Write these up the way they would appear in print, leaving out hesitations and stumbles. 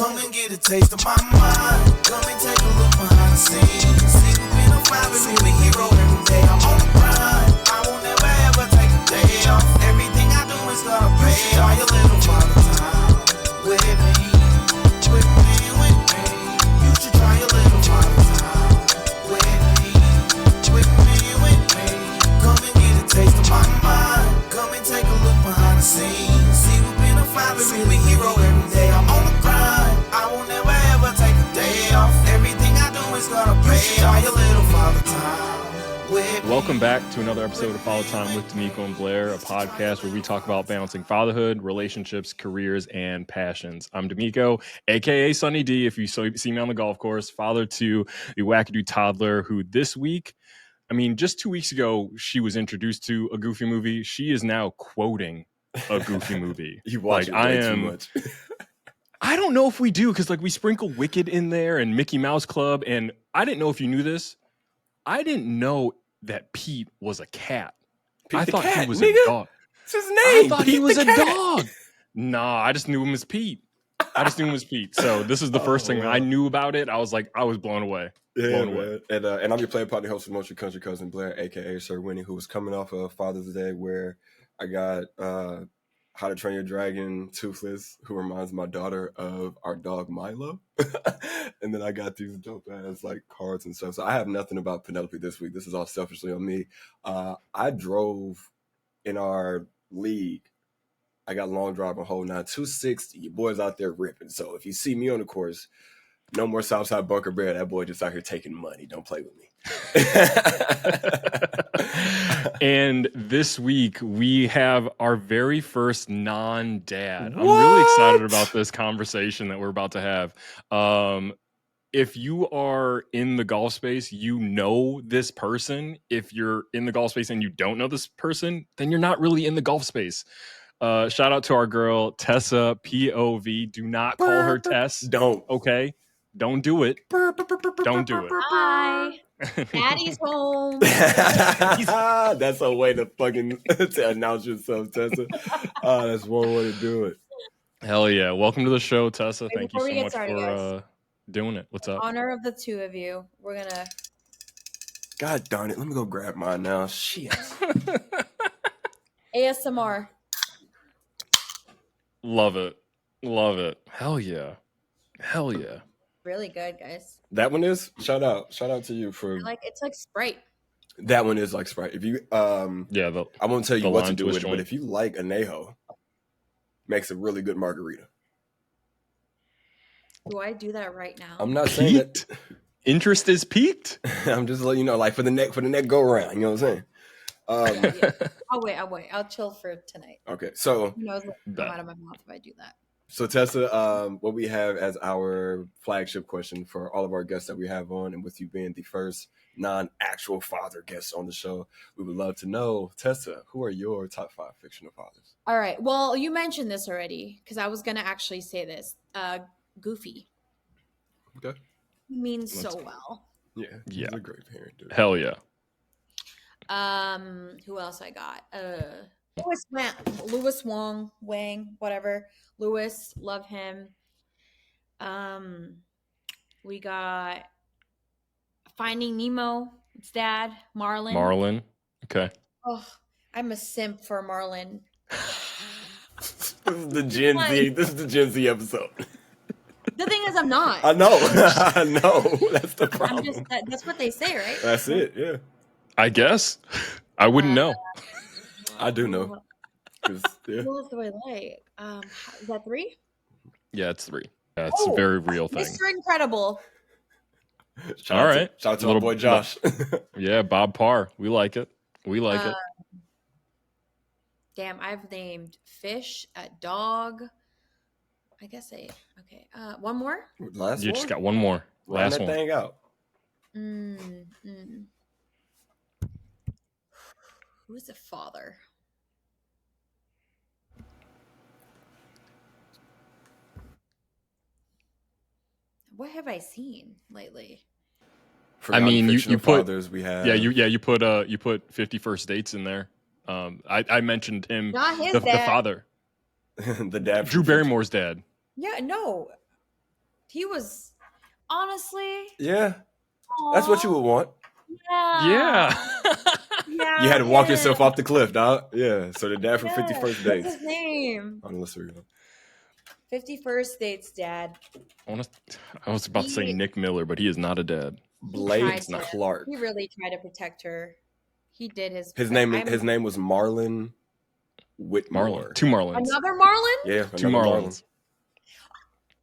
Come and get a taste of my mind. Come and take a look behind the scenes. See, we've been a father, see we hero every day. I'm on the grind. I won't never ever take a day off. Everything I do is gonna pay off. Your little father time with me, with me, with me. You should try your little father time with me, with me, with me. Come and get a taste of my mind. Come and take a look behind the scenes. See, we've been a father, see we hero every day. I'm on the grind. I won't never ever take a day off. Everything I do is gonna pay off. Your little father time with me. Welcome back to another episode of Father Time with De'Meco and Blair, a podcast where we talk about balancing fatherhood, relationships, careers, and passions. I'm De'Meco, aka Sunny D, if you see me on the golf course, father to a wackadoo toddler who this week, just 2 weeks ago, she was introduced to a Goofy movie. She is now quoting a Goofy movie. You watch it way too much. I don't know if we do, because we sprinkle Wicked in there and Mickey Mouse Club, and I didn't know if you knew this. I didn't know that Pete was a cat. Pete I the thought cat, he was nigga. a dog. It's his name. I thought Pete he was the a cat. dog. Nah, I just knew him as Pete. So this is the first thing I knew about it. I was blown away. Yeah, Blown away. man. And I'm your player partner, host of Motion Country Cousin Blair, aka Sir Winnie, who was coming off of Father's Day, where I got How to Train Your Dragon Toothless, who reminds my daughter of our dog Milo. And then I got these dope ass cards and stuff. So I have nothing about Penelope this week. This is all selfishly on me. I drove in our league. I got long drive on hole 9, 260. Your boy's out there ripping. So if you see me on the course, no more Southside Bunker Bear. That boy just out here taking money. Don't play with me. And this week we have our very first non-dad. I'm really excited about this conversation that we're about to have. If you are in the golf space, you know this person. If you're in the golf space and you don't know this person, then you're not really in the golf space. Shout out to our girl, Tessa POV. Do not call her Tess. Don't. Okay? Don't do it. Don't do it. Hi. Daddy's home. That's a way to to announce yourself, Tessa. That's one way to do it. Hell yeah. Welcome to the show, Tessa. Wait, Thank you before so we get much started, for doing it. What's up? Honor of the two of you. We're gonna. God darn it. Let me go grab mine now. Shit. ASMR. Love it. Love it. Hell yeah. Hell yeah. Really good, guys. That one is? Shout out to you for It's like Sprite. that one is like Sprite. If you I won't tell you what to do with it, but if you like anejo, makes a really good margarita. Do I do that right now? I'm not saying that interest is peaked. I'm just letting you know, for the next go around, you know what I'm saying? Yeah. I'll wait. I'll chill for tonight. Okay, so Who knows what will come out of my mouth if I do that. So Tessa, what we have as our flagship question for all of our guests that we have on, and with you being the first non-actual father guest on the show, we would love to know, Tessa, who are your top 5 fictional fathers? All right. Well, you mentioned this already because I was gonna actually say this. Goofy. Okay. He means so well. Yeah. He's a great parent, dude. Hell yeah. Who else I got? Louis Wang, whatever. Louis, love him. We got Finding Nemo. It's Dad. Marlin. Okay. Oh, I'm a simp for Marlin. This is the Gen Z episode. The thing is, I'm not. I know. I know. That's the problem. That's what they say, right? That's it. Yeah. I guess. I wouldn't know. I do know. Yeah. Who else do I like? Is that 3? Yeah, it's 3. Yeah, it's a very real thing. Mr. Incredible. Shout out to my boy Josh. Yeah, Bob Parr. We like it. It. Damn, I've named fish, a dog. I guess okay. One more? Last you one? just got one more. Line Last that one. thing out. Who's a father? What have I seen lately? You put fathers we have. you put 50 First Dates in there. I mentioned him. Not his the dad. father. The dad. Drew Barrymore's dad. Yeah, no. He was honestly. Yeah, that's what you would want. Yeah. Yeah. You had to walk yourself him. off the cliff, dog. Yeah. So the dad from 51st What's Dates. his name? Let's see. 51st Dates dad. I was about to say Nick Miller, but he is not a dad. He tried Blake to. Clark. He really tried to protect her. He did his. His name was Marlon Whitmore. Marlon. Two Marlins. Another Marlon? Yeah, Two another Marlins.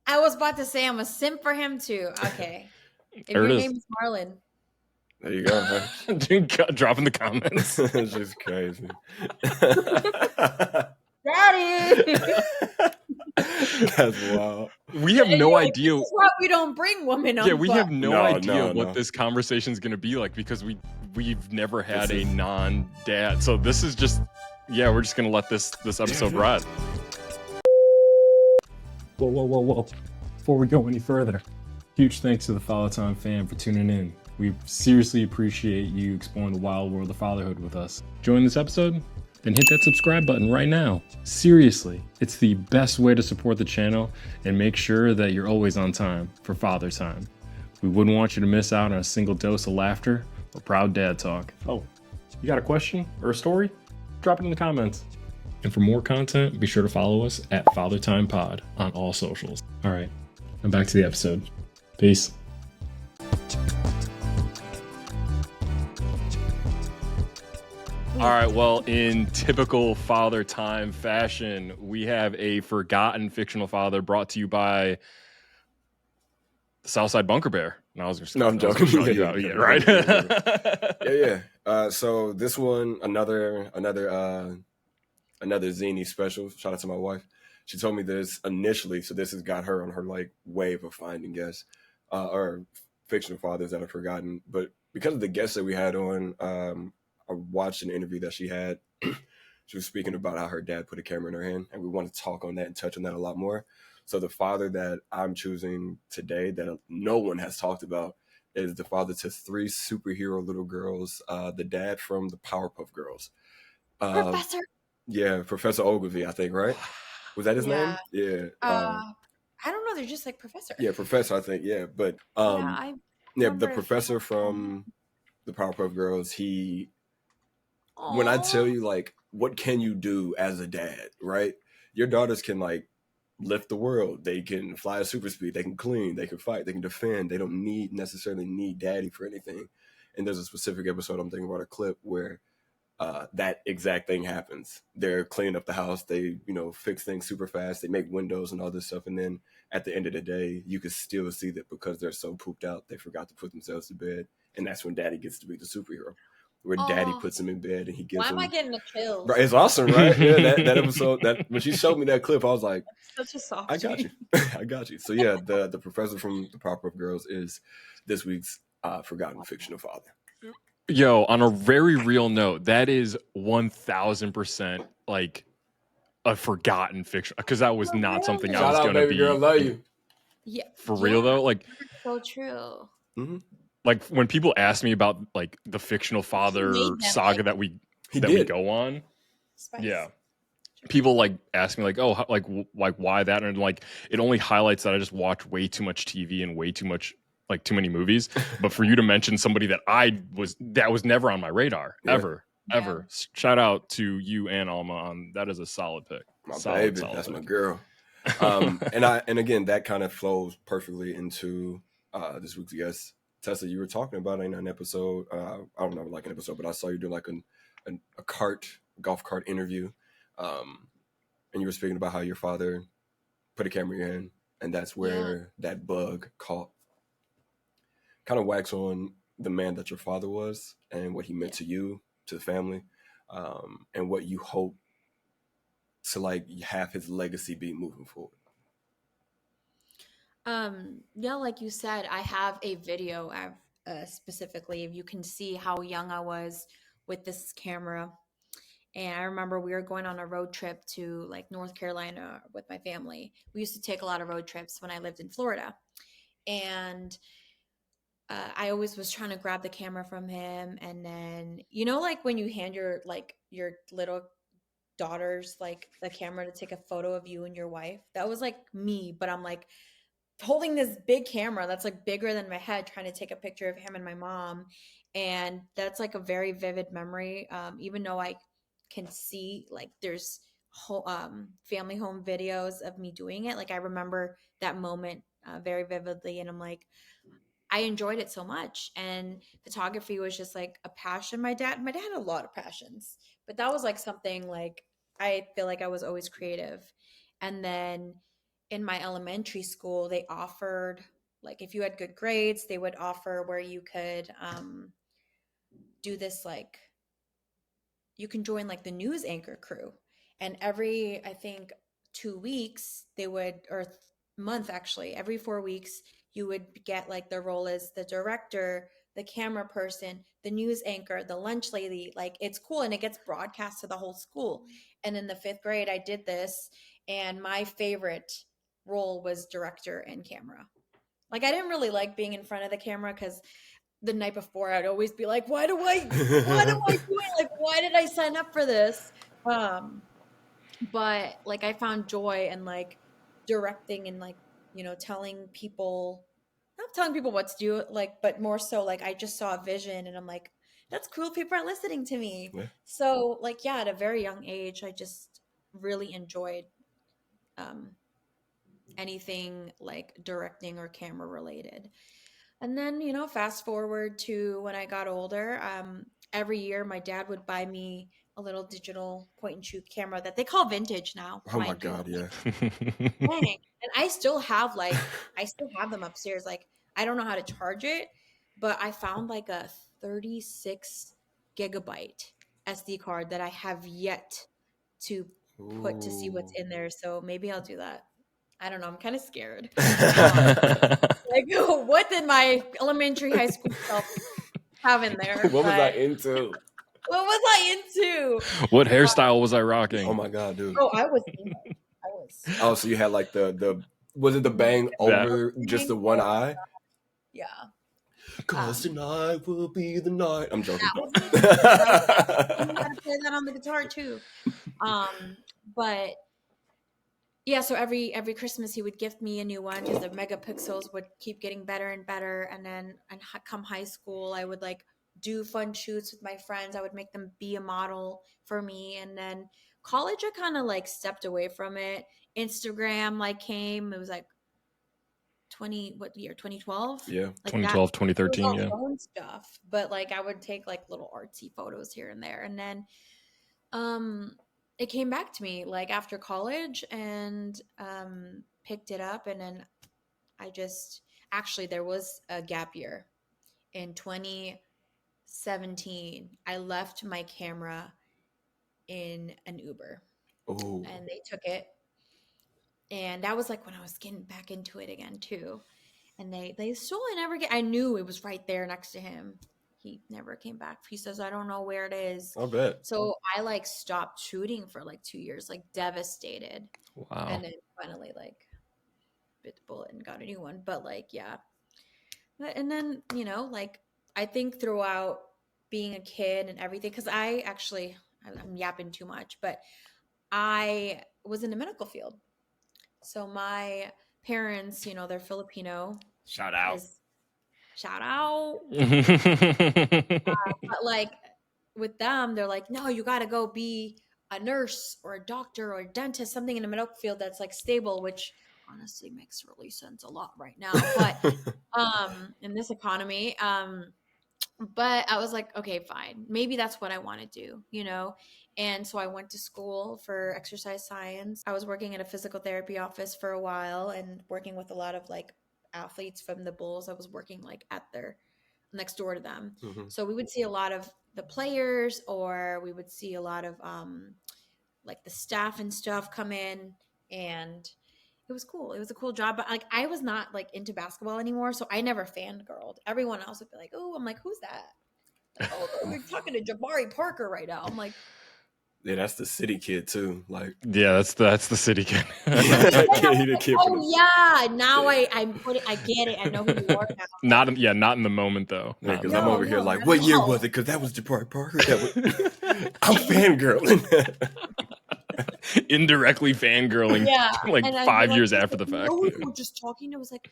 I was about to say I'm a simp for him too. Okay. If There your it is. name is Marlon. There you go. Huh? Dude, drop in the comments. It's just crazy. Daddy! That's wild. We have no idea. This is why we don't bring women on. Yeah, we have no idea what no. this conversation is going to be like because we've never had a non-dad. So this is just, we're just going to let this episode ride. Whoa. Before we go any further, huge thanks to the Father Time fam for tuning in. We seriously appreciate you exploring the wild world of fatherhood with us. Enjoying this episode? Then hit that subscribe button right now. Seriously, it's the best way to support the channel and make sure that you're always on time for Father Time. We wouldn't want you to miss out on a single dose of laughter or proud dad talk. Oh, you got a question or a story? Drop it in the comments. And for more content, be sure to follow us at Father Time Pod on all socials. All right, now back to the episode. Peace. All right, well, in typical Father Time fashion, we have a forgotten fictional father brought to you by the Southside Bunker Bear. No, I'm joking. Yeah, right? Yeah. So this one, another Zini special. Shout out to my wife. She told me this initially, so this has got her on her like wave of finding guests or fictional fathers that are forgotten. But because of the guests that we had on, I watched an interview that she had. She was speaking about how her dad put a camera in her hand, and we want to talk on that and touch on that a lot more. So the father that I'm choosing today that no one has talked about is the father to 3 superhero little girls, the dad from the Powerpuff Girls. Professor. Yeah, Professor Ogilvy, I think, right? Was that his name? Yeah. I don't know. They're just like Professor. Yeah, Professor, I think. Yeah, but the professor from the Powerpuff Girls, when I tell you, like, what can you do as a dad, right? Your daughters can, like, lift the world. They can fly at super speed. They can clean. They can fight. They can defend. They don't necessarily need daddy for anything. And there's a specific episode I'm thinking about, a clip where that exact thing happens. They're cleaning up the house. They, fix things super fast. They make windows and all this stuff. And then at the end of the day, you can still see that because they're so pooped out, they forgot to put themselves to bed. And that's when daddy gets to be the superhero. Where daddy puts him in bed and he gives him... Why am I getting the chills? Right, it's awesome, right? Yeah, that episode, when she showed me that clip, I was like, such a soft I got you. I got you. So yeah, the professor from the Powerpuff Girls is this week's forgotten fictional father. Yo, on a very real note, that is 1000% like a forgotten fiction because that was not something I was going to be. Girl, love you. Yeah, for real though, like so true. Mm-hmm. Like when people ask me about like the fictional father saga that we go on, yeah, people like ask me like, oh, like why that, and like it only highlights that I just watch way too much TV and way too much. Like too many movies, but for you to mention somebody that was never on my radar ever. Shout out to you and Alma on that is a solid pick. My baby, that's my girl. And again, that kind of flows perfectly into this week's guest. Tessa, you were talking about in an episode. I don't know, like an episode, but I saw you do like a golf cart interview, and you were speaking about how your father put a camera in your hand, and that's where that bug caught. Kind of wax on the man that your father was and what he meant to you, to the family, and what you hope to like have his legacy be moving forward. Like you said, I have a video specifically if you can see how young I was with this camera. And I remember we were going on a road trip to like North Carolina with my family. We used to take a lot of road trips when I lived in Florida. And I always was trying to grab the camera from him. And then, like when you hand your little daughters, like the camera to take a photo of you and your wife, that was like me. But I'm like, holding this big camera that's like bigger than my head, trying to take a picture of him and my mom. And that's like a very vivid memory. Even though I can see like there's family home videos of me doing it. Like I remember that moment very vividly. And I'm like, I enjoyed it so much. And photography was just like a passion. My dad had a lot of passions, but that was like something like I feel like I was always creative. And then in my elementary school, they offered like if you had good grades, they would offer where you could do this like you can join like the news anchor crew. And every, I think, 2 weeks, they would, or month actually, every 4 weeks, you would get like the role as the director, the camera person, the news anchor, the lunch lady. Like it's cool. And it gets broadcast to the whole school. And in the 5th grade, I did this. And my favorite role was director and camera. Like I didn't really like being in front of the camera because the night before I'd always be like, what am I doing? Like, why did I sign up for this? But like I found joy in like directing and like, you know, not telling people what to do, like, but more so like I just saw a vision and I'm like, that's cool. People are listening to me. Yeah. So like, yeah, at a very young age, I just really enjoyed anything like directing or camera related. And then, you know, fast forward to when I got older, every year my dad would buy me a little digital point and shoot camera that they call vintage now. Oh my mind you. God, yeah. Dang. And I still have them upstairs. Like, I don't know how to charge it, but I found like a 36 gigabyte SD card that I have yet to put to see what's in there. So maybe I'll do that. I don't know. I'm kind of scared. Like, what did my elementary, high school self have in there? What was I into? What was I into? What hairstyle was I rocking? Oh my God, dude. Oh, I was emo. Oh, so you had like the was it the bang over just the one eye? Yeah. Cause tonight will be the night. I'm joking. I gotta play that on the guitar too. But yeah, so every Christmas he would gift me a new one because the megapixels would keep getting better and better. And then come high school, I would like do fun shoots with my friends. I would make them be a model for me. And then college, I kind of like stepped away from it. Instagram like came. It was like 2012? Yeah. Like 2012, 2013, yeah. Phone stuff. But like I would take like little artsy photos here and there. And then it came back to me like after college and picked it up. And then there was a gap year in 2017. I left my camera in an Uber. Oh. And they took it. And that was like when I was getting back into it again too. And they stole it. I knew it was right there next to him. He never came back. He says, I don't know where it is. I bet. So I like stopped shooting for like 2 years, like devastated. Wow. And then finally like bit the bullet and got a new one. But like, yeah. And then, you know, like I think throughout being a kid and everything, because I'm yapping too much, but I was in the medical field. So my parents, you know, they're Filipino. Shout out. But like with them, they're like, no, you got to go be a nurse or a doctor or a dentist, something in the medical field that's like stable, which honestly makes really sense a lot right now. But in this economy, but I was like, okay, fine. Maybe that's what I want to do, you know? And so I went to school for exercise science. I was working in a physical therapy office for a while and working with a lot of like athletes from the Bulls. I was working like at their next door to them. Mm-hmm. So we would see a lot of the players, or we would see a lot of like the staff and stuff come in, and it was cool. It was a cool job, but like I was not like into basketball anymore, so I never fangirled. Everyone else would be like, "Oh," I'm like, "Who's that?" Like, "Oh, we're talking to Jabari Parker right now." I'm like, yeah, that's the city kid too. Like, yeah, that's the city kid. Oh yeah, now I get it. I know who you are now. Not in the moment though. Yeah, because I'm over here like, what year was it? Because that was Jabari Parker. I'm fangirling. indirectly fangirling Yeah. like And I'd be 5 years he's after like, the fact. no, we were just talking. I was like,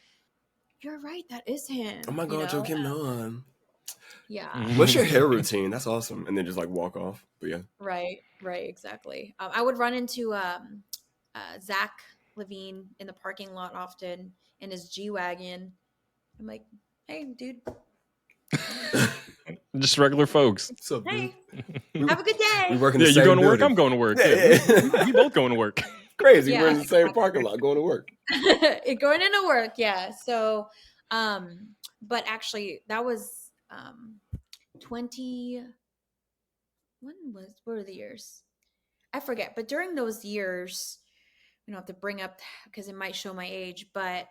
you're right, that is him. Oh my God, Joe Kim Noan. Yeah. What's your hair routine? That's awesome. And then just like walk off. But yeah. Right, exactly. I would run into Zach Levine in the parking lot often in his G-Wagon. I'm like, hey, dude. Just regular folks. What's up, dude? Hey, have a good day. We work in Yeah, the you same going to work? building. I'm going to work. Yeah. We both going to work. Crazy. Yeah, We're in the same exactly. parking lot going to work. Going into work, yeah. So, but actually, that was 20. What were the years? I forget. But during those years, we don't have to bring up because it might show my age, but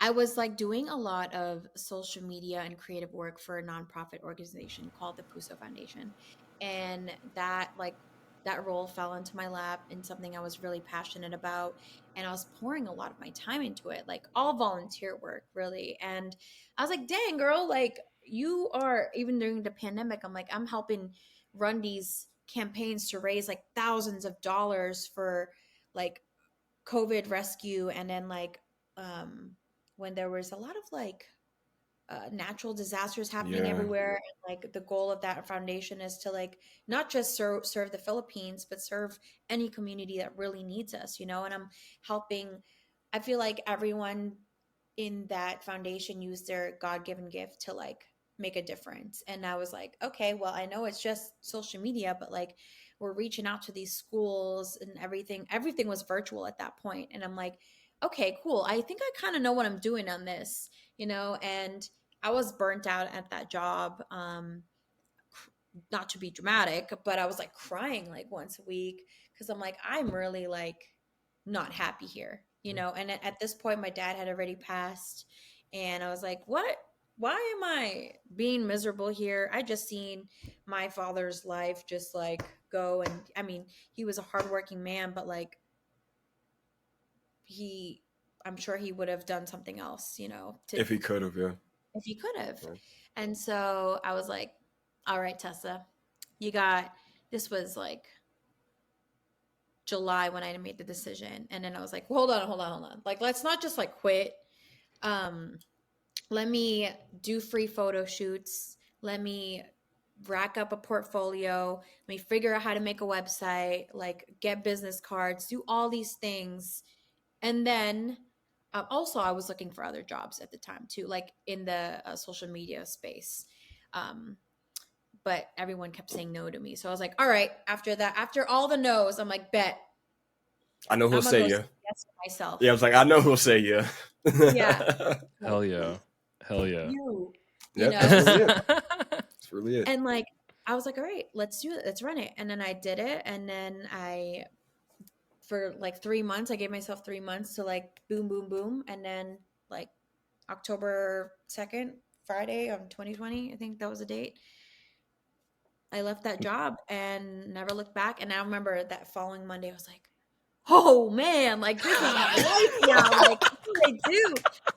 I was like doing a lot of social media and creative work for a nonprofit organization called the Puso Foundation. And that role fell into my lap in something I was really passionate about. And I was pouring a lot of my time into it, like all volunteer work, really. And I was like, dang, girl, like you are, even during the pandemic, I'm like, I'm helping run these campaigns to raise like thousands of dollars for like COVID rescue. And then when there was a lot of like natural disasters happening Yeah. everywhere, and like the goal of that foundation is to like not just serve the Philippines, but serve any community that really needs us, and I'm helping. I feel like everyone in that foundation used their God-given gift to like make a difference. And I was like, okay, well, I know it's just social media, but like we're reaching out to these schools and everything was virtual at that point. And I'm like, okay, cool, I think I kind of know what I'm doing on this, and I was burnt out at that job. Not to be dramatic, but I was like crying like once a week because I'm like, I'm really like not happy here, And at this point, my dad had already passed, and I was like, what? Why am I being miserable here? I just seen my father's life just like go, and I mean, he was a hardworking man, but like I'm sure he would have done something else, If he could have, yeah. if he could have. Right. And so I was like, all right, Tessa, this was like July when I made the decision. And then I was like, well, hold on. Like, let's not just like quit. Let me do free photo shoots. Let me rack up a portfolio. Let me figure out how to make a website, like get business cards, do all these things. And then also I was looking for other jobs at the time too, like in the social media space. But everyone kept saying no to me. So I was like, all right, after all the no's, I'm like, bet. I know who'll say yeah. Yes, for myself. Yeah, I was like, I know who'll say yeah. Yeah. Hell yeah. You Yep, know? that's really it. That's really it. And like, I was like, all right, let's do it. Let's run it. And then I did it. And then for like 3 months, I gave myself 3 months to like boom, boom, boom. And then like October 2nd, Friday of 2020, I think that was the date, I left that job and never looked back. And I remember that following Monday, I was like, oh man, like this is my life now. Like, what do I do?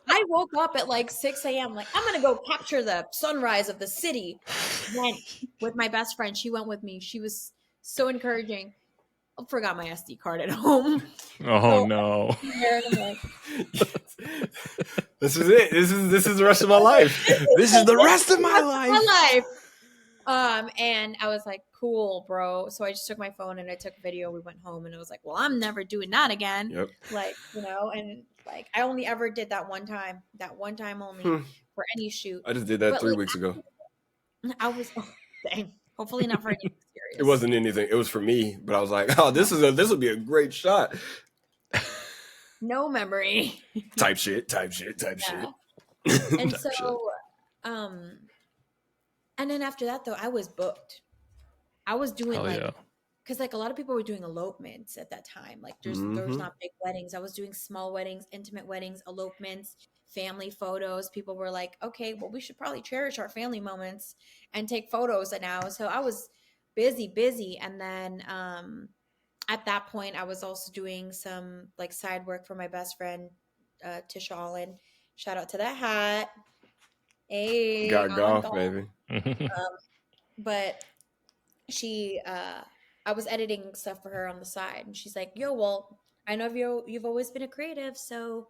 I woke up at like 6 a.m. Like, I'm going to go capture the sunrise of the city. Went with my best friend. She went with me. She was so encouraging. I forgot my SD card at home. Oh no. This is it. This is the rest of my life. This is the rest of my life. And I was like, cool, bro. So I just took my phone and I took video. We went home and I was like, well, I'm never doing that again. Yep. Like, and like, I only ever did that one time only for any shoot. I just did that 3 weeks ago. I was, dang, hopefully not for anything serious. It wasn't anything. It was for me, but I was like, oh, this will be a great shot. No memory. Type shit. And so, and then after that though, I was booked. I was doing because like a lot of people were doing elopements at that time. Like there was not big weddings. I was doing small weddings, intimate weddings, elopements, family photos. People were like, okay, well, we should probably cherish our family moments and take photos now. So I was busy. And then at that point, I was also doing some like side work for my best friend, Tisha Allen. Shout out to that hat. Hey, got golf, baby. But she I was editing stuff for her on the side, and she's like, "Yo, well, I know you've always been a creative, so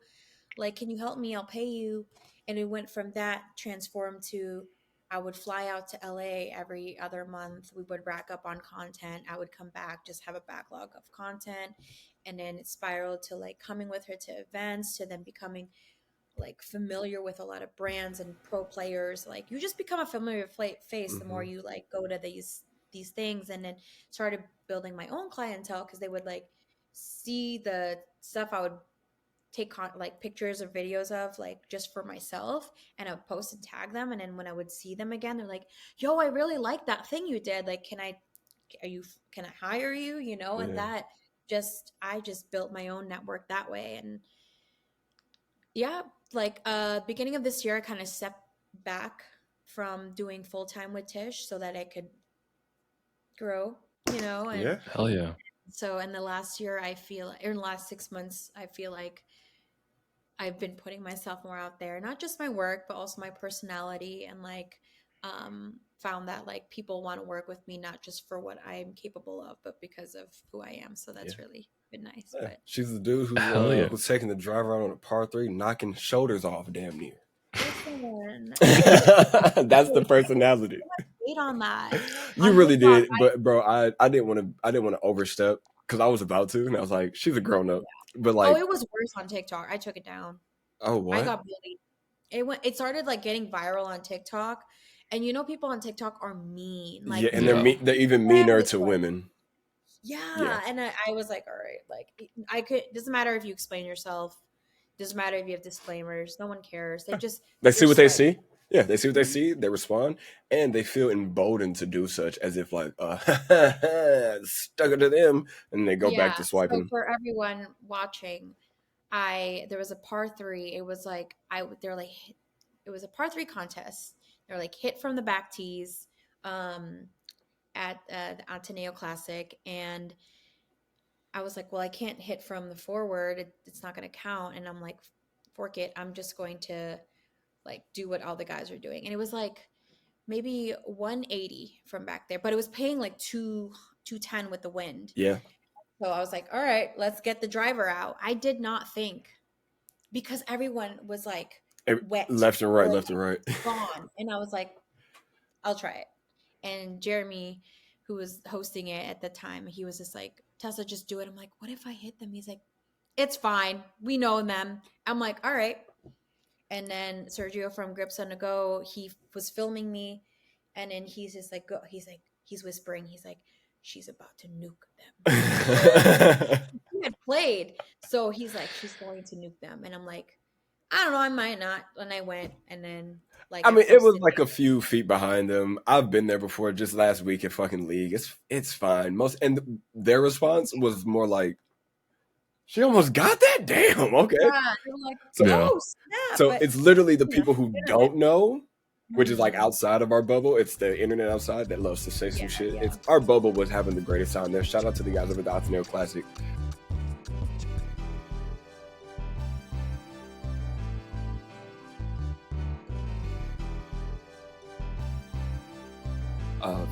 like, can you help me? I'll pay you." And it went from that transformed to I would fly out to LA every other month. We would rack up on content. I would come back, just have a backlog of content, and then it spiraled to like coming with her to events, to then becoming like familiar with a lot of brands and pro players. Like you just become a familiar face the more you like go to these things, and then started building my own clientele because they would like see the stuff I would take like pictures or videos of like just for myself, and I would post and tag them, and then when I would see them again, they're like, "Yo, I really like that thing you did. Like, can I hire you?" You know, and that I just built my own network that way. And yeah, like beginning of this year I kind of stepped back from doing full time with Tish so that I could grow, you know. And Hell yeah. so in the last year or in the last 6 months I feel like I've been putting myself more out there, not just my work, but also my personality, and like found that like people want to work with me not just for what I'm capable of, but because of who I am. So that's really been nice. Yeah. But She's the dude who's taking the driver out on a par 3, knocking shoulders off damn near. listen, That's the personality. wait on that. You On really TikTok, did, but bro, I didn't want to overstep because I was about to, and I was like, she's a grown up, but like, it was worse on TikTok. I took it down. oh what? I got bullied. It started like getting viral on TikTok, and you know people on TikTok are mean. Like And they're even meaner to women. Yeah. And I was like, all right, like doesn't matter if you explain yourself, doesn't matter if you have disclaimers, no one cares. They see what they see. Yeah, they see what they see, they respond, and they feel emboldened to do such, as if like stuck it to them, and they go back to swiping. So for everyone watching, there was a par 3. It was like it was a par 3 contest. They're like hit from the back tees at the Ateneo Classic, and I was like, well, I can't hit from the forward. It's not going to count. And I'm like, fork it. I'm just going to like do what all the guys are doing. And it was like maybe 180 from back there, but it was paying like 210 with the wind. Yeah. So I was like, all right, let's get the driver out. I did not think, because everyone was like wet. Left and right. Gone. And I was like, I'll try it. And Jeremy, who was hosting it at the time, he was just like, Tessa, just do it. I'm like, what if I hit them? He's like, it's fine. We know them. I'm like, all right. And then Sergio from Grips on the Go, he was filming me. And then he's just like, he's whispering. He's like, she's about to nuke them. He had played. So he's like, she's going to nuke them. And I'm like, I don't know, I might not. And I went, and then like, I mean, it was like a few feet behind them. I've been there before, just last week at fucking League. It's fine. Their response was more like, she almost got that? Damn, okay. Yeah, they were like, snap. So it's literally the people who don't know, which is like outside of our bubble. It's the internet outside that loves to say some shit. It's our bubble was having the greatest time there. Shout out to the guys over the Ateneo Classic.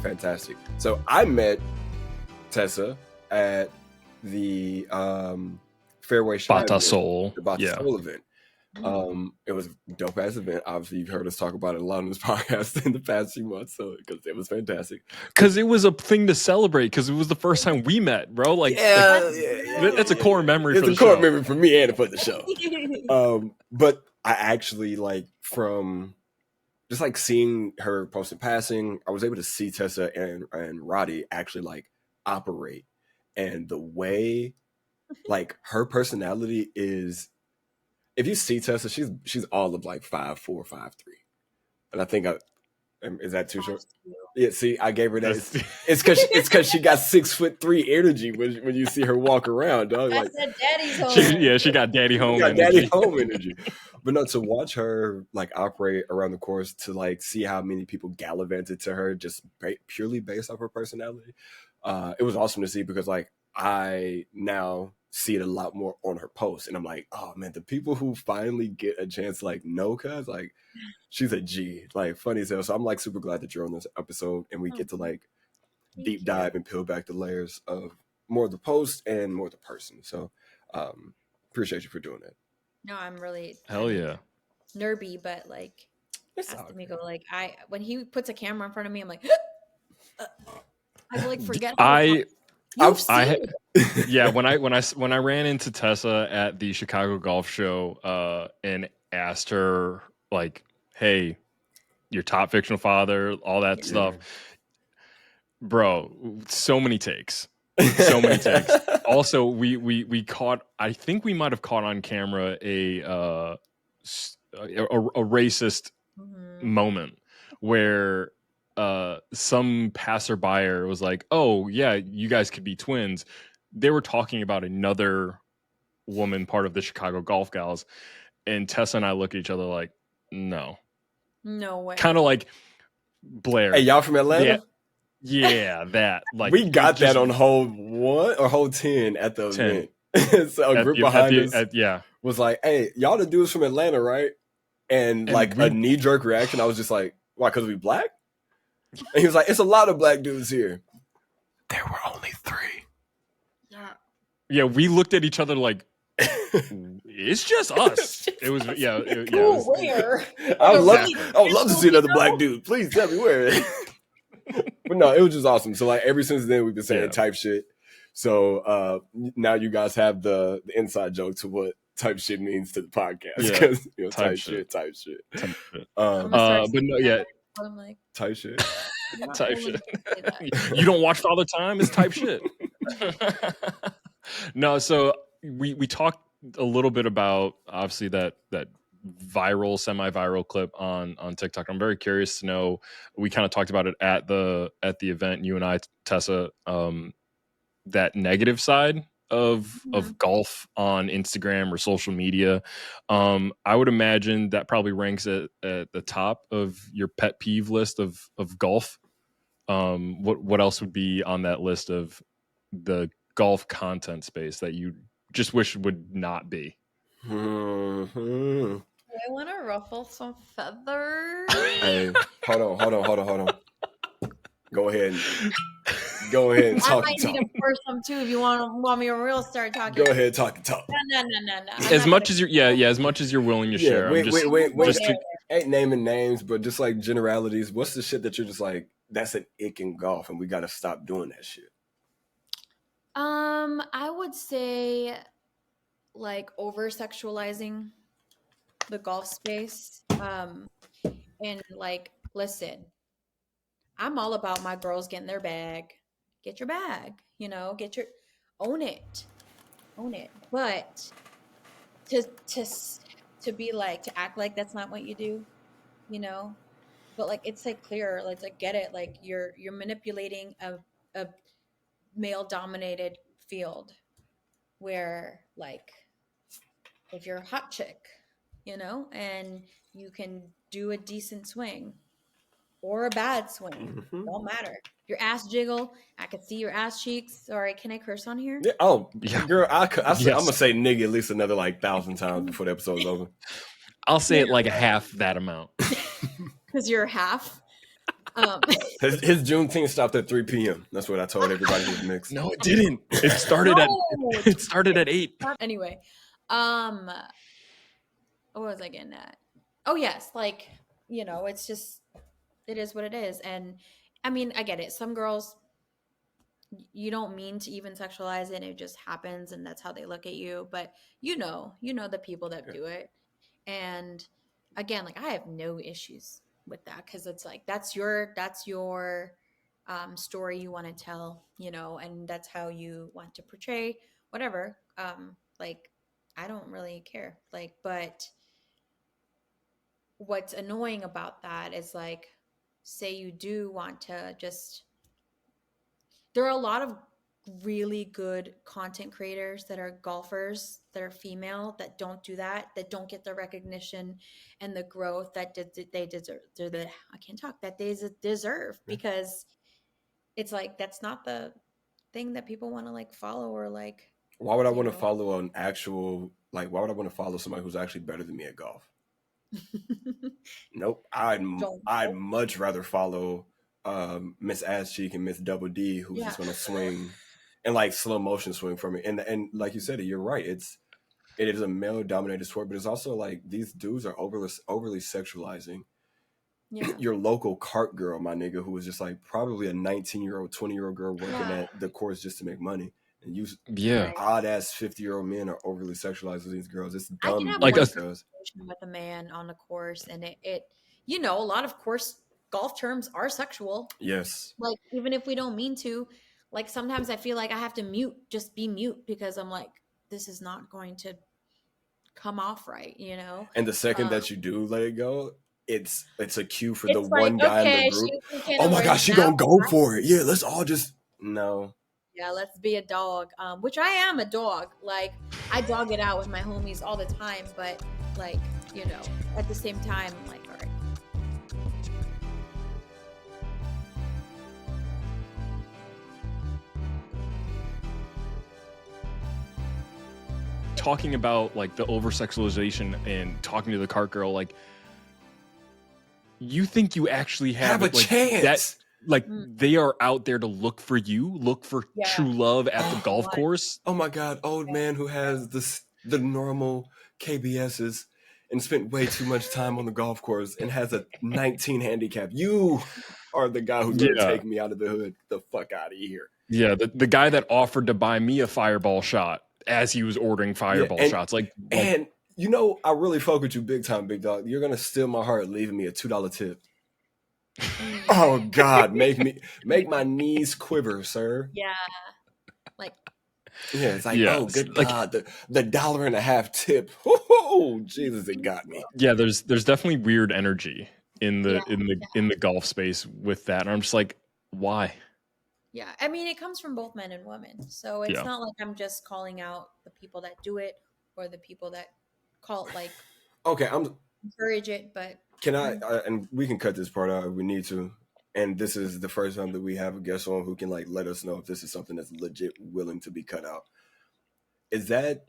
Fantastic. So I met Tessa at the Fairways Bata Soul. The Bata Soul event. It was a dope ass event. Obviously, you've heard us talk about it a lot on this podcast in the past few months, so because it was fantastic. Because it was a thing to celebrate. Because it was the first time we met, bro. Like, that's a core memory. It's a core memory for me and for the show. But I actually like from just like seeing her post and passing, I was able to see Tessa and Roddy actually like operate, and the way like her personality is. If you see Tessa, she's all of like 5'4", 5'3", and I think is that too short? Yeah, see, I gave her that. It's because she got 6'3" energy when you see her walk around, dog. Like, I said daddy's home. She got daddy home. Daddy home energy. But no, to watch her like operate around the course, to like see how many people gallivanted to her just purely based off her personality, it was awesome to see, because like I now see it a lot more on her posts, and I'm like, oh man, the people who finally get a chance to like know, cuz like she's a G, like funny as hell. So I'm like super glad that you're on this episode, and we get to like deep dive and peel back the layers of more of the post and more of the person. So appreciate you for doing that. No, I'm really Hell yeah. nerdy, but like It's ask all De'Meco, like when he puts a camera in front of me, I'm like I like forget how to I talk. You've seen it. yeah, when I ran into Tessa at the Chicago Golf Show and asked her like, "Hey, your top fictional father, all that stuff." Bro, so many takes. So many takes. Also, we caught, I think we might have caught on camera a racist moment where some passerby was like, "Oh yeah, you guys could be twins." They were talking about another woman part of the Chicago Golf Gals, and Tessa and I look at each other like, "No." No way. Kind of like Blair. Hey, y'all from Atlanta? Yeah, that. Like, we got that on hole 1 or hole 10 at the 10. event. So a group behind us yeah, was like, "Hey, y'all the dudes from Atlanta, right?" And like a knee-jerk reaction, I was just like, "Why, because we black?" And he was like, "It's a lot of black dudes here." There were only 3. Yeah, we looked at each other like, it's just us. It was where? I would love to see another black dude. Please tell me where. But no, it was just awesome. So like ever since then we've been saying type shit. So now you guys have the inside joke to what type shit means to the podcast. Because type shit. But no, yeah. I'm like, type shit. Type shit. You don't watch Father Time? It's type shit. No, so we talked a little bit about obviously that viral, semi-viral clip on TikTok. I'm very curious to know. We kind of talked about it at the event. You and I, Tessa, that negative side of golf on Instagram or social media. I would imagine that probably ranks at the top of your pet peeve list of golf. What else would be on that list of the golf content space that you just wish would not be? I want to ruffle some feathers. Hey, hold on. Go ahead and talk. I might need to pour some too if you want me to real start talking. Go ahead, talk. No. As much as as much as you're willing to share. Wait. Ain't naming names, but just like generalities. What's the shit that you're just like, that's an ick in golf, and we got to stop doing that shit? I would say like over sexualizing the golf space. And like, listen, I'm all about my girls getting their bag. Get your bag, own it. But to be like, to act like that's not what you do, but like, it's like clear, like get it. Like you're manipulating a male dominated field where like, if you're a hot chick, and you can do a decent swing or a bad swing, don't matter. Your ass jiggle, I could see your ass cheeks. Sorry, can I curse on here? Yeah. Oh, yeah. Girl, I'm gonna say nigga at least another like 1,000 times before the episode's over. I'll say it like half that amount. Because you're half. His Juneteenth stopped at 3 p.m. That's what I told everybody who's mixed. No, it didn't. It started at 8. Anyway, what was I getting at? Oh yes, like, it's just, it is what it is. And I mean, I get it. Some girls, you don't mean to even sexualize it. It just happens, and that's how they look at you. But the people that do it. And again, like, I have no issues with that, because it's like, that's your story you want to tell, and that's how you want to portray whatever. Like, I don't really care. Like, but what's annoying about that is, like, say you do want to just, there are a lot of really good content creators that are golfers that are female that don't do that don't get the recognition and the growth that they deserve. I can't talk, that they deserve, because it's like, that's not the thing that people want to like follow, or like, why would I want to follow an actual, like, why would I want to follow somebody who's actually better than me at golf? Nope. I'd much rather follow Miss Ass Cheek and Miss Double D, who's Yeah. just gonna swing and like slow motion swing for me. And like you said, you're right. It is a male dominated sport, but it's also like these dudes are overly sexualizing Yeah. your local cart girl, my nigga, who was just like probably a 19-year-old, 20-year-old girl working Yeah. at the course just to make money. And you Yeah. Right. odd ass 50-year-old men are overly sexualizing these girls. It's I can dumb have Like really one a because conversation with a man on a course, and it you know, a lot of course golf terms are sexual. yes. Like, even if we don't mean to, like, sometimes I feel like I have to just be mute, because I'm like, this is not going to come off right, you know? And the second Um, that you do let it go, it's a cue for the it's like, one guy in the okay, group. she's thinking Oh of my words gosh, she now. gonna go for it. Yeah, let's all just no. Yeah, let's be a dog. Which I am a dog. Like, I dog it out with my homies all the time, but like, you know, at the same time, I'm like, all right. talking about like the over sexualization and talking to the cart girl, like you think you actually have Have a it, like chance. that, like Mm. they are out there to look for you, look for Yeah. true love at the Oh, golf what? course. Oh my god, old man who has the normal KBSs and spent way too much time on the golf course and has a 19 handicap. You are the guy who's gonna Yeah. take me out of the hood. The fuck out of here. Yeah, the guy that offered to buy me a fireball shot as he was ordering fireball and- shots. Like And you know, I really fuck with you big time, big dog. You're gonna steal my heart leaving me a $2 tip. Mm. Oh God, make my knees quiver, sir. Yeah. Like, Yeah, it's like, Yeah, oh good like- God, the $1.50 tip. Oh Jesus, it got me. yeah, there's definitely weird energy in the Yeah, in the golf space with that. And I'm just like, why? yeah. I mean, it comes from both men and women. So it's Yeah. not like I'm just calling out the people that do it or the people that like Okay, encourage it, but Can I, and we can cut this part out if we need to. And this is the first time that we have a guest on who can like let us know if this is something that's legit willing to be cut out. Is that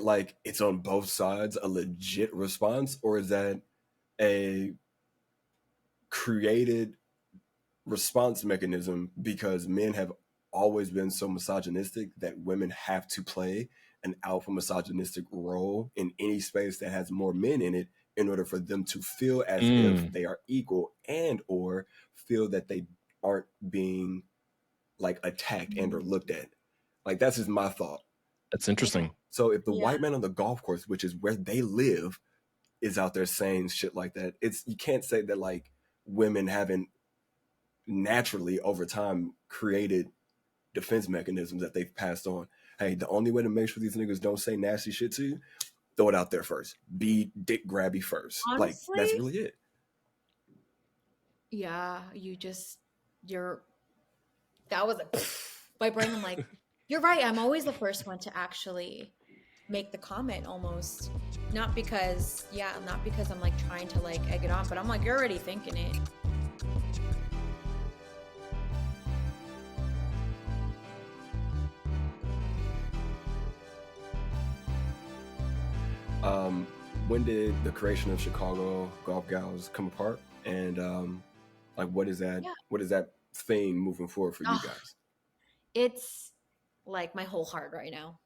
like it's on both sides a legit response, or is that a created response mechanism because men have always been so misogynistic that women have to play an alpha misogynistic role in any space that has more men in it in order for them to feel as if they are equal and or feel that they aren't being like attacked and or looked at. Like that's just my thought. That's interesting. So if the Yeah. white man on the golf course, which is where they live, is out there saying shit like that, you can't say that like women haven't naturally over time created defense mechanisms that they've passed on. Hey, the only way to make sure these niggas don't say nasty shit to you, throw it out there first. Be dick grabby first. Like Honestly, that's really it. yeah, that was my brain. I'm like, you're right. I'm always the first one to actually make the comment, almost not because I'm like trying to like egg it on, but I'm like, you're already thinking it. When did the creation of Chicago Golf Gals come apart? And like what is that? Yeah. What is that thing moving forward for you Ah. guys? It's like my whole heart right now.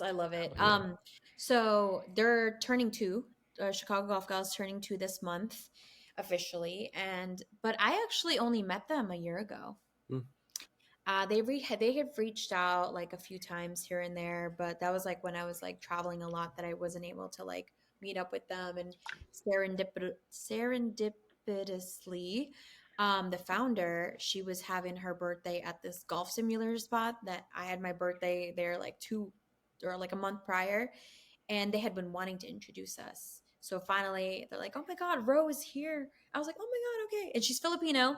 I love it. Oh, yeah. So they're turning 2. Chicago Golf Gals turning 2 this month officially, but I actually only met them a year ago. They had reached out like a few times here and there, but that was like when I was like traveling a lot that I wasn't able to like meet up with them. And serendipitously, the founder, she was having her birthday at this golf simulator spot that I had my birthday there like a month prior, and they had been wanting to introduce us. So finally, they're like, "Oh my God, Ro is here!" I was like, "Oh my God, okay!" And she's Filipino,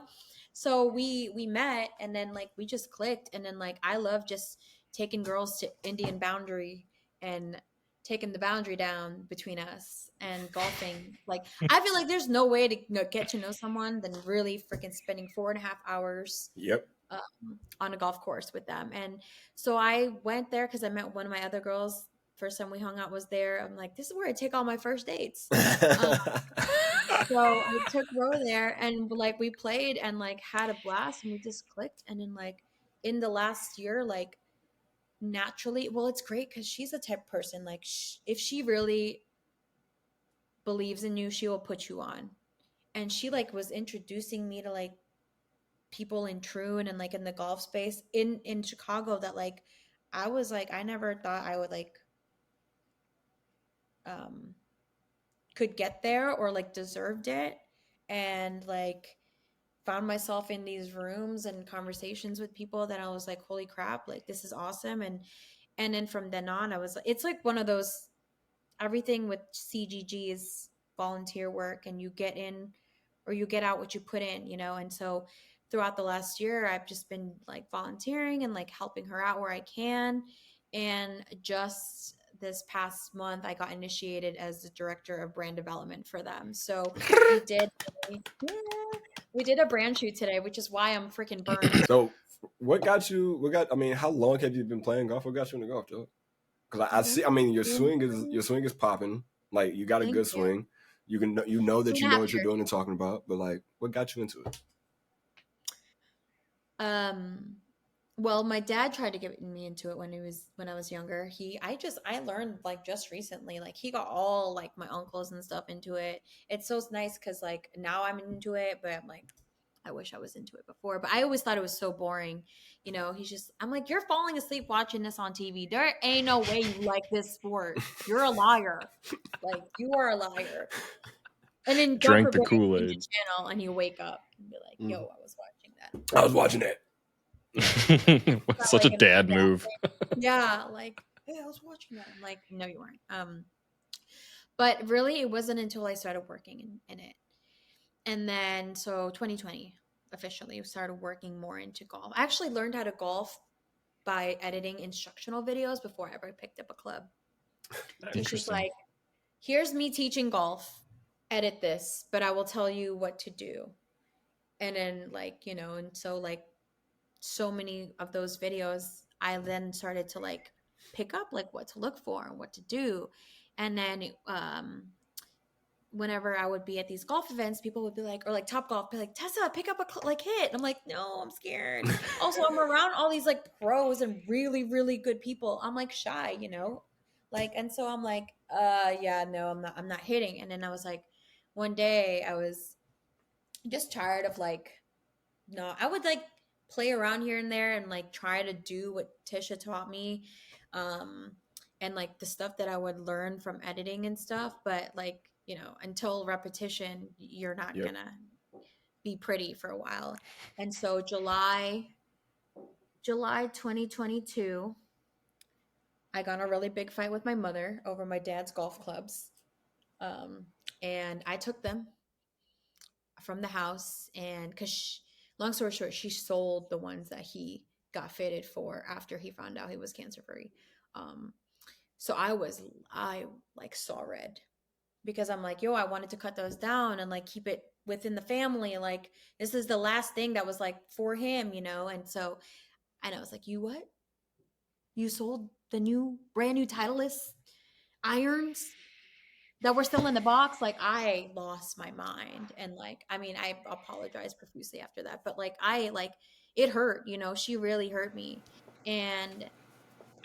so we met, and then like we just clicked, and then like I love just taking girls to Indian boundary and taking the boundary down between us and golfing. Like I feel like there's no way to get to know someone than really freaking spending 4.5 hours Yep. on a golf course with them. And so I went there because I met one of my other girls. First time we hung out was there. I'm like, this is where I take all my first dates. So I took Ro there and like we played and like had a blast and we just clicked. And then like in the last year, like naturally, well, it's great because she's the type of person like if she really believes in you, she will put you on. And she like was introducing me to like people in Troon and like in the golf space in Chicago that like I was like I never thought I would like um could get there or like deserved it, and like found myself in these rooms and conversations with people that I was like holy crap, like this is awesome. And then from then on I was like it's like one of those, everything with CGG is volunteer work and you get in or you get out what you put in, you know? And so throughout the last year, I've just been like volunteering and like helping her out where I can. And just this past month, I got initiated as the director of brand development for them. So we did, yeah, we did a brand shoot today, which is why I'm freaking burned. So, what got you? I mean, how long have you been playing golf? What got you into golf, Joe? Because I see. I mean, your swing is popping. Like you got a Thank good you. swing. You know that you know 2.5 what you're years. doing and talking about. But like, what got you into it? Um, well, my dad tried to get me into it when I was younger. I learned like just recently. Like he got all like my uncles and stuff into it. It's so nice because like now I'm into it, but I'm like I wish I was into it before. But I always thought it was so boring. You know, I'm like, you're falling asleep watching this on TV. There ain't no way you like this sport. You're a liar. Like you are a liar. And then God Drank the forbid you change Kool-Aid. the channel and you wake up and be like, yo, I was watching that. I was watching that. Not Such a like in a dad bad move. way. Yeah, like, hey, I was watching that. I'm like, no, you weren't. But really, it wasn't until I started working in it, and then so 2020 officially started working more into golf. I actually learned how to golf by editing instructional videos before I ever picked up a club. It's just Interesting. like, here's me teaching golf. Edit this, but I will tell you what to do. And then like, you know, and so like so many of those videos I then started to like pick up like what to look for and what to do. And then whenever I would be at these golf events, people would be like, or like Top Golf, be like, Tessa, pick up a like hit. And I'm like, no, I'm scared. Also, I'm around all these like pros and really, really good people. I'm like shy, you know? Like, and so I'm like, yeah, no, I'm not hitting. And then I was like, one day I was just tired of like, no, I would like play around here and there and like try to do what Tisha taught me. Um, and like the stuff that I would learn from editing and stuff. But like, you know, until repetition, you're not Yep. gonna be pretty for a while. And so July 2022, I got in a really big fight with my mother over my dad's golf clubs. Um, and I took them from the house, and because long story short, she sold the ones that he got fitted for after he found out he was cancer free. um so I like saw red because I'm like, yo, I wanted to cut those down and like keep it within the family, like this is the last thing that was like for him, you know. And so, and I was like, you what, you sold the new brand new Titleist irons that were still in the box? Like I lost my mind. And like, I mean, I apologized profusely after that, but like I like it hurt, you know, she really hurt me. And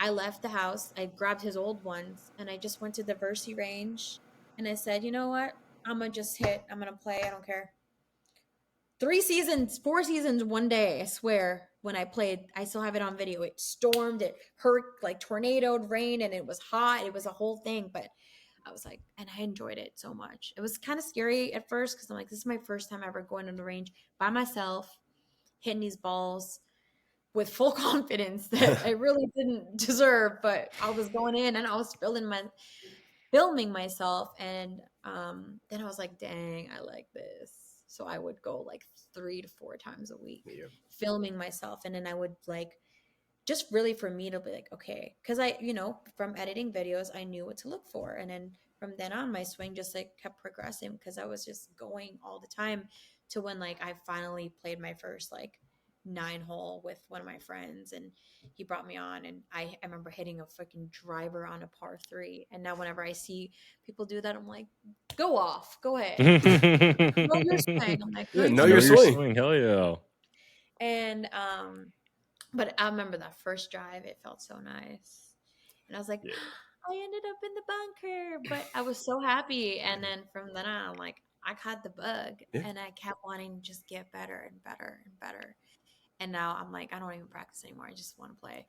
I left the house, I grabbed his old ones and I just went to the Versey range and I said, you know what, I'm gonna just hit, I'm gonna play, I don't care. 3 seasons, 4 seasons, one day, I swear, when I played, I still have it on video. It stormed, it hurt, like tornadoed rain, and it was hot. It was a whole thing, but I was like, and I enjoyed it so much. It was kind of scary at first because I'm like, this is my first time ever going on the range by myself, hitting these balls with full confidence that I really didn't deserve, but I was going in and I was filming myself. And then I was like, dang, I like this. So I would go like 3 to 4 times a week Yep. filming myself. And then I would like, just really for me to be like, okay, because I, you know, from editing videos, I knew what to look for. And then from then on, my swing just like kept progressing because I was just going all the time to when like I finally played my first like 9-hole with one of my friends, and he brought me on, and I remember hitting a freaking driver on a par 3. And now whenever I see people do that, I'm like, go off, go ahead, know your swing. I'm like, Yeah, know Know your your swing. swing. Hell yeah. and but I remember that first drive, it felt so nice, and I was like, Yeah. I ended up in the bunker, but I was so happy. And then from then on, I'm like, I caught the bug, Yeah. and I kept wanting to just get better and better and better. And now I'm like, I don't even practice anymore. I just want to play.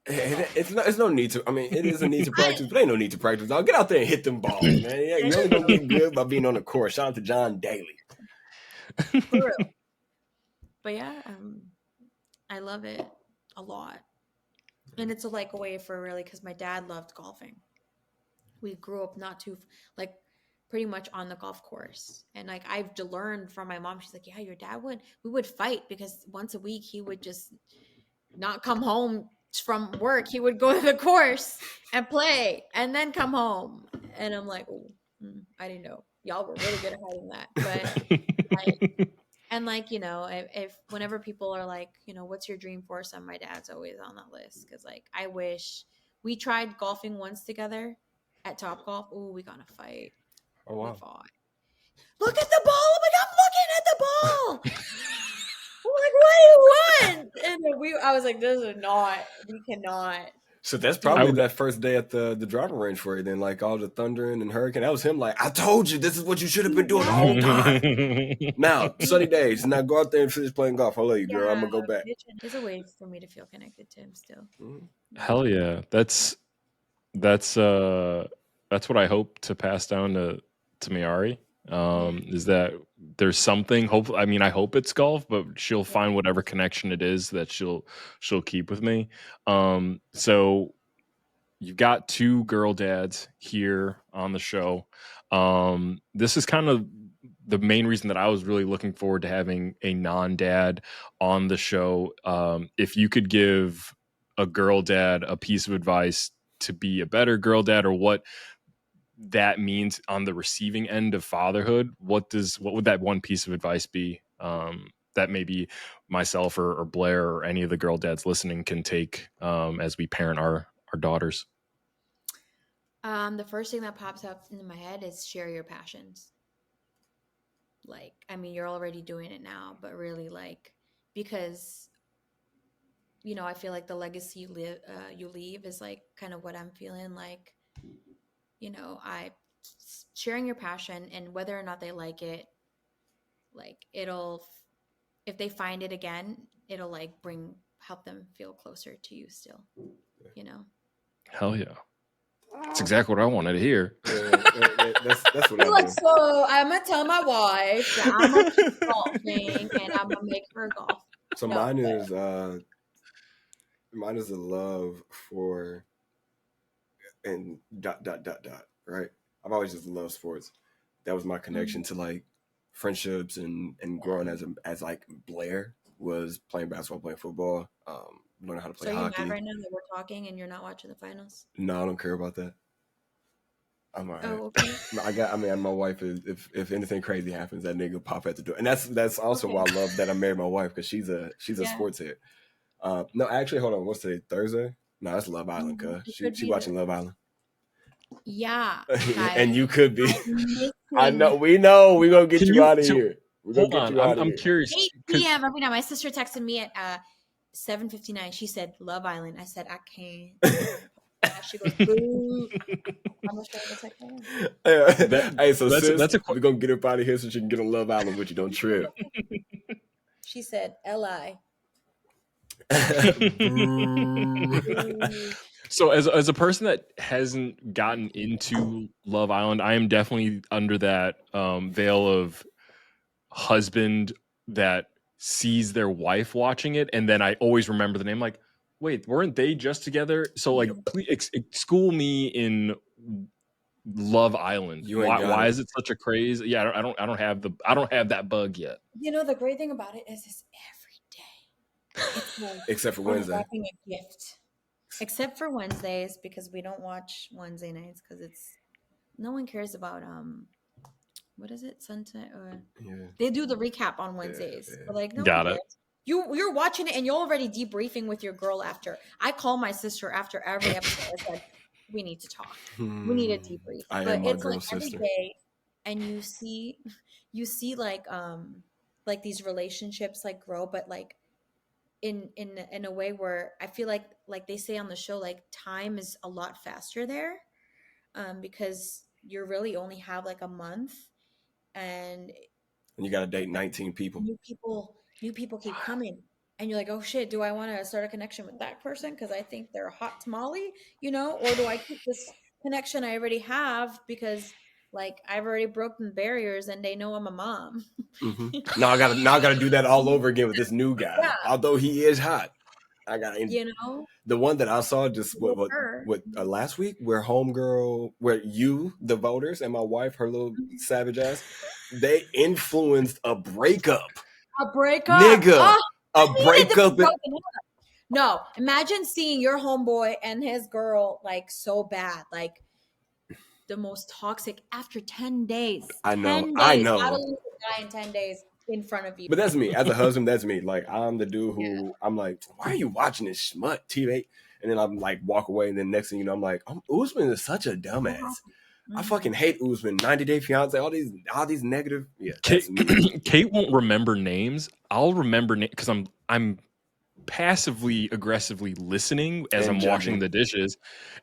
It's no need to. I mean, it is a need to practice, but ain't no need to practice. I'll get out there and hit them balls, man. Yeah, you're only gonna get good by being on the course. Shout out to John Daly. For real. But yeah, I love it a lot. And it's a way for really, because my dad loved golfing. We grew up not too, pretty much on the golf course. And I've learned from my mom, she's like, yeah, your dad we would fight because once a week he would just not come home from work. He would go to the course and play and then come home. And I'm like, oh, I didn't know. Y'all were really good at hiding that. But and if whenever people are like, what's your dream foursome, my dad's always on that list. Because I wish we tried golfing once together at Top Golf. Oh, we got in a fight. Oh wow. We fought. Look at the ball. I'm like, I'm looking at the ball. I'm like, what do you want? And then I was like, we cannot. So that's probably that first day at the driving range for you. Then all the thundering and hurricane. That was him. Like, I told you, this is what you should have been doing the whole time. Now, sunny days. Now go out there and finish playing golf. I'll let you, girl. I'm gonna go back. There's a way for me to feel connected to him still. Hell yeah. That's what I hope to pass down to Mayari. Is that there's something, hopefully, I mean, I hope it's golf, but she'll find whatever connection it is that she'll keep with me. So you've got 2 girl dads here on the show. This is kind of the main reason that I was really looking forward to having a non-dad on the show. If you could give a girl dad a piece of advice to be a better girl dad, or what that means on the receiving end of fatherhood, what would that one piece of advice be, that maybe myself or Blair or any of the girl dads listening can take as we parent our daughters? The first thing that pops up into my head is share your passions. You're already doing it now, but really because I feel like the legacy you leave is kind of what I'm feeling like. Sharing your passion, and whether or not they like it, if they find it again, it'll help them feel closer to you still, Hell yeah. That's exactly what I wanted to hear. That's what I do. So I'm gonna tell my wife that I'm gonna keep golfing and I'm gonna make her golf. So mine is a love for and ... right? I've always just loved sports. That was my connection to friendships and growing as Blair was playing basketball, playing football, learning how to play hockey. So are you mad right now that we're talking and you're not watching the finals? No, I don't care about that. I'm all right. Oh, okay. My wife is, if anything crazy happens, that nigga pop at the door. And that's also why I love that I married my wife, because she's a sports head. No, actually, hold on. What's today? Thursday? No, that's Love Island, cuz. She watching Love Island. Yeah. And you could be. I know. We know. We're going to get you out of here. We're going to get you out of here. I'm curious. 8 p.m. every night. My sister texted me at 7:59. She said, Love Island. I said, I can't. She goes, boo. I'm going to show her the text. Hey, so sis, we're going to get up out of here so she can get on Love Island with you. Don't trip. She said, L.I. So as a person that hasn't gotten into Love Island, I am definitely under that veil of husband that sees their wife watching it, and then I always remember the name. Like, wait, weren't they just together? So please school me in Love Island. Why is it such a craze? Yeah, I don't have that bug yet. The great thing about it is it's every day. Except for Wednesday. Wrapping a gift. Except for Wednesdays, because we don't watch Wednesday nights because no one cares about what is it, Sunset, or they do the recap on Wednesdays. Yeah. But no Got one it. cares. You're watching it and you're already debriefing with your girl after. I call my sister after every episode. I said, we need to talk. We need a debrief. I But am my it's like girl every sister. day, and you see like these relationships like grow, but like in a way where I feel like they say on the show, like time is a lot faster there, because you really only have like a month, and And you got to date 19 people. new people keep coming, and you're like, oh shit, do I want to start a connection with that person because I think they're a hot tamale, or do I keep this connection I already have because like I've already broken barriers and they know I'm a mom. Now I gotta do that all over again with this new guy. Yeah, Although he is hot, I got the one that I saw just with her. last week, where the voters, and my wife, her little savage ass, they influenced a breakup. A breakup, Nigga, a needed to be breakup. broken up. No, imagine seeing your homeboy and his girl like so bad, like the most toxic after 10 days. I know, 10 days. I know. How to lose a guy in 10 days in front of you. But that's me. As a husband, that's me. Like, I'm the dude who I'm like, why are you watching this schmut TV? And then I'm like, walk away. And then next thing you know, I'm like, Usman is such a dumbass. I fucking hate Usman. 90 Day Fiance, all these negative. Yeah, that's me. Kate won't remember names. I'll remember because I'm passively aggressively listening as And I'm washing the dishes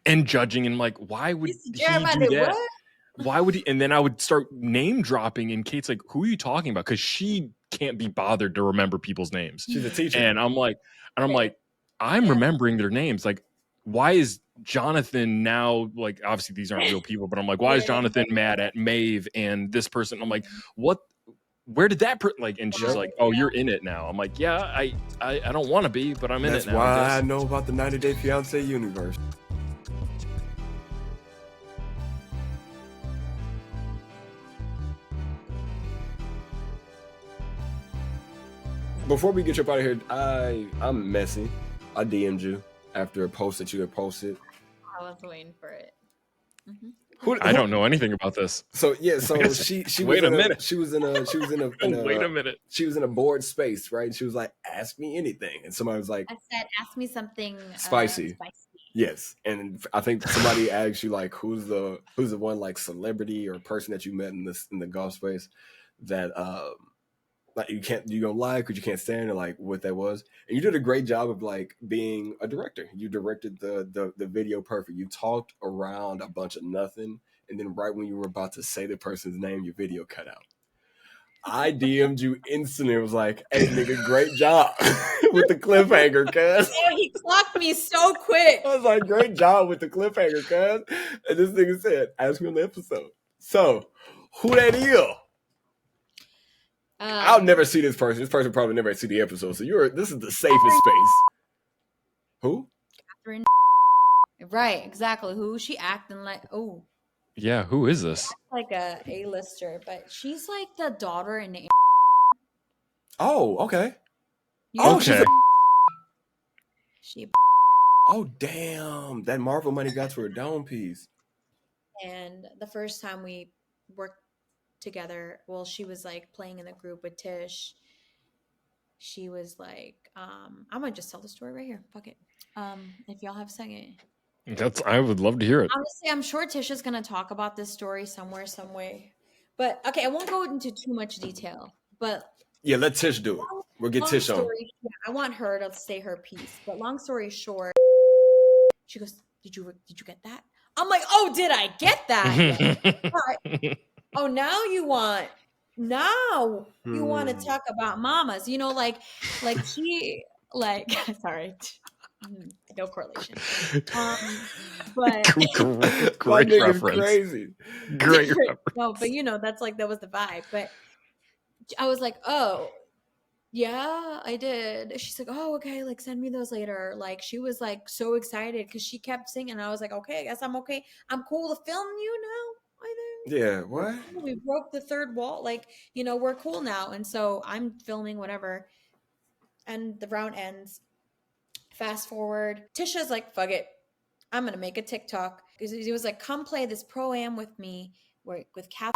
and judging, and like, why would he do that? What? Why would he? And then I would start name dropping, and Kate's like, who are you talking about? Because she can't be bothered to remember people's names. She's a teacher. And I'm like, I'm remembering their names. Like, why is Jonathan now, like, obviously these aren't real people, but I'm like, why is Jonathan mad at Maeve and this person? I'm like, what? Where did that like? And she's like, oh, you're in it now. I'm like, yeah, I don't want to be, but I'm in it now. That's why I know about the 90 Day Fiance universe. Before we get you up out of here, I'm messy. I DM'd you after a post that you had posted. I was waiting for it. I don't know anything about this. So yeah, so she Wait a minute. She was in a Wait a minute. She was in a board space, right? And she was like, ask me anything. And somebody was like, I said, ask me something spicy. Yes. And I think somebody asked you like, who's the one like celebrity or person that you met in the golf space that like you don't like or you can't stand, or like what that was. And you did a great job of like being a director. You directed the video perfect. You talked around a bunch of nothing, and then right when you were about to say the person's name, your video cut out. I DM'd you instantly. It was like, hey nigga, great job with the cliffhanger, cuz. Oh, he clocked me so quick. I was like, great job with the cliffhanger, cuz. And this nigga said, ask me on the episode. So, who that is? I'll never see this person. This person probably never see the episode. So this is the safest space. Who? Catherine. Right, exactly. Who is she acting like? Oh. Yeah, who is this? Like a A-lister, but she's like the daughter in the. Oh, okay. Okay. She. Oh, damn. That Marvel money got to her dome piece. And the first time we worked together, well, she was like playing in the group with Tish. She was like, I'm gonna just tell the story right here. Fuck it. If y'all have a second. I would love to hear it. Honestly, I'm sure Tish is gonna talk about this story somewhere, some way. But okay, I won't go into too much detail. But yeah, let Tish do it. We'll get Tish on. Yeah, I want her to say her piece. But long story short, she goes, Did you get that? I'm like, oh, did I get that? Oh, now you want to talk about mamas, like she, like, sorry, no correlation. But great reference. Crazy. Great reference. No, but that was the vibe. But I was like, oh, yeah, I did. She's like, oh, okay, like send me those later. Like she was like so excited because she kept singing. I was like, okay, I guess I'm okay. I'm cool to film you now. I think. Yeah, what? We broke the third wall. Like, we're cool now. And so I'm filming whatever. And the round ends. Fast forward. Tisha's like, fuck it. I'm going to make a TikTok. Because he was like, come play this pro-am with me with Kath.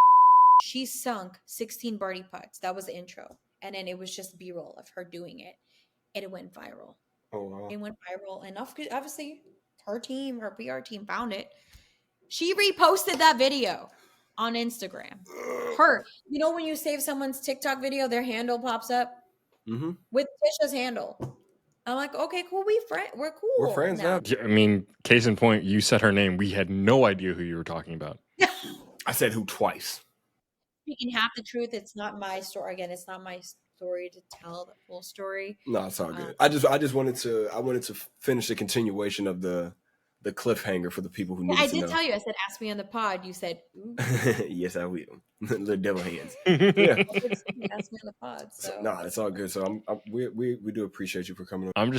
She sunk 16 birdie putts. That was the intro. And then it was just B-roll of her doing it. it went viral. Oh wow. It went viral, and obviously her team, her PR team, found it. She reposted that video on Instagram. You know when you save someone's TikTok video, their handle pops up with Tisha's handle. I'm like, okay, cool. We're cool. We're friends now. Yeah, I mean, case in point, you said her name. We had no idea who you were talking about. I said who twice. Speaking half the truth, it's not my story. Again, it's not my story to tell the full story. No, it's all good. I just wanted to finish the continuation of the cliffhanger for the people who need to know. I did tell you. I said, ask me on the pod. You said, ooh. Yes, I will. Little devil hands. Yeah. Ask me on the pod. So. No, it's all good. So we do appreciate you for coming on.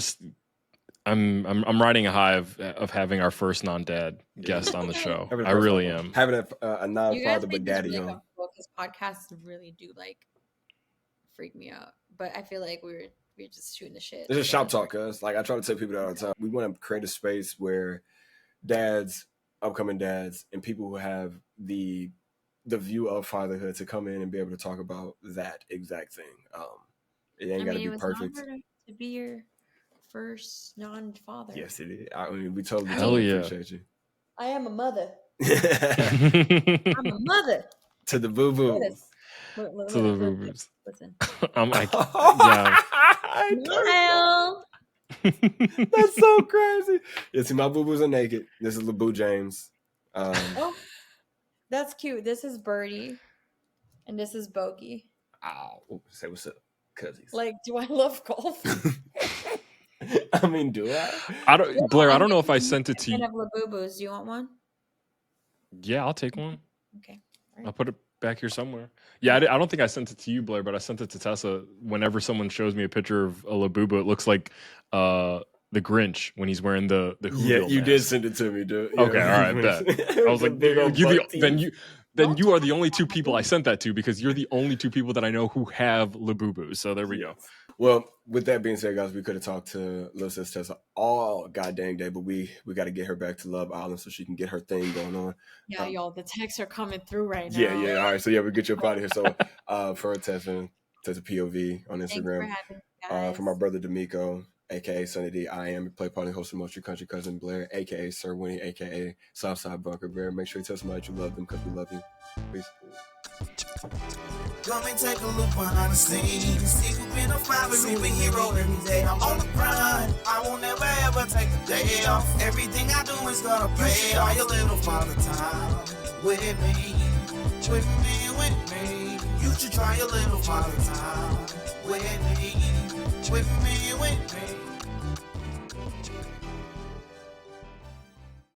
I'm riding a high of having our first non-dad guest on the show. I really am. Having a non-father but daddy really on. Because podcasts really do like freak me out. But I feel like we're just shooting the shit. It's just shop talk, cuz. Like I try to tell people that all the time. We want to create a space where dads, upcoming dads, and people who have the view of fatherhood to come in and be able to talk about that exact thing. It ain't got to be perfect. To be your first non-father. Yes, it is. I mean, we totally appreciate you. I am a mother. I'm a mother. To the boo-boos. To the boo-boos. Listen. I'm like, yeah. Smile. That's so crazy. Yeah, see, my boo-boos are naked. This is LeBoo James. Oh, that's cute. This is Birdie. And this is Bogey. Oh, say what's up, cousins. Like, do I love golf? I mean, do I? Blair, I don't know if I sent it to you. I have LaBoo-boos. Do you want one? Yeah, I'll take one. Okay. All right. I'll put it back here somewhere. Yeah, I don't think I sent it to you, Blair, but I sent it to Tessa. Whenever someone shows me a picture of a Labubu, it looks like the Grinch when he's wearing the Yeah, you did send it to me, dude. Yeah. Okay, all right, bet. I was like, then you are the only two people I sent that to because you're the only two people that I know who have Labubu. So there we go. Well, with that being said, guys, we could have talked to little sis Tessa all goddamn day, but we got to get her back to Love Island so she can get her thing going on. Yeah, y'all, the texts are coming through right now. Yeah. All right, so yeah, we'll get you up out of here. So for Tessa POV on Instagram. Thanks for having me, guys. For my brother De'Meco, a.k.a. Sunny D, I am play party host of Most Your Country Cousin Blair, a.k.a. Sir Winnie, a.k.a. Southside Bunker Bear. Make sure you tell somebody you love them because we love you. Peace. Come and take a look behind the scenes. See who been a father, superhero every day. I'm on the grind. I won't never ever take a day off. Everything I do is gonna pay off. Your little father time with me. You should try your little father time with me.